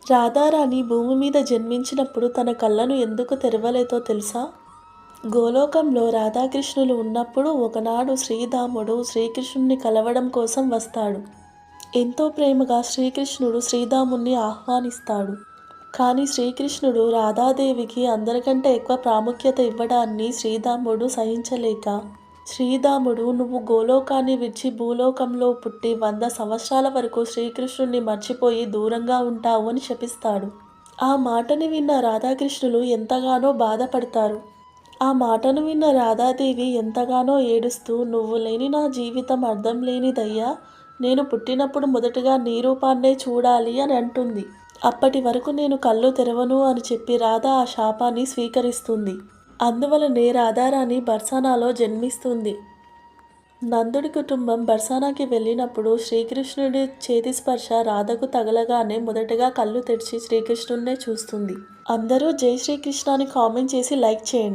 రాధారాణి భూమి మీద జన్మించినప్పుడు తన కళ్ళను ఎందుకు తెరవలేదో తెలుసా? గోలోకంలో రాధాకృష్ణులు ఉన్నప్పుడు ఒకనాడు శ్రీధాముడు శ్రీకృష్ణుని కలవడం కోసం వస్తాడు. ఎంతో ప్రేమగా శ్రీకృష్ణుడు శ్రీధాముణ్ణి ఆహ్వానిస్తాడు. కానీ శ్రీకృష్ణుడు రాధాదేవికి అందరికంటే ఎక్కువ ప్రాముఖ్యత ఇవ్వడాన్ని శ్రీధాముడు సహించలేక, శ్రీధాముడు నువ్వు గోలోకాన్ని విడిచి భూలోకంలో పుట్టి 100 సంవత్సరాల వరకు శ్రీకృష్ణుణ్ణి మర్చిపోయి దూరంగా ఉంటావు అని శపిస్తాడు. ఆ మాటని విన్న రాధాకృష్ణులు ఎంతగానో బాధపడతారు. ఆ మాటను విన్న రాధాదేవి ఎంతగానో ఏడుస్తూ, నువ్వు లేని నా జీవితం అర్థం లేనిదయ్యా, నేను పుట్టినప్పుడు మొదటగా నీ రూపాన్నే చూడాలి అని అంటుంది. అప్పటి వరకు నేను కళ్ళు తెరవను అని చెప్పి రాధ ఆ శాపాన్ని స్వీకరిస్తుంది. అందువలనే రాధారాణి బర్సానాలో జన్మిస్తుంది. నందుడి కుటుంబం బర్సానాకి వెళ్ళినప్పుడు శ్రీకృష్ణుడి చేతి స్పర్శ రాధకు తగలగానే మొదటగా కళ్ళు తెరిచి శ్రీకృష్ణున్నే చూస్తుంది. అందరూ జై శ్రీకృష్ణ అని కామెంట్ చేసి లైక్ చేయండి.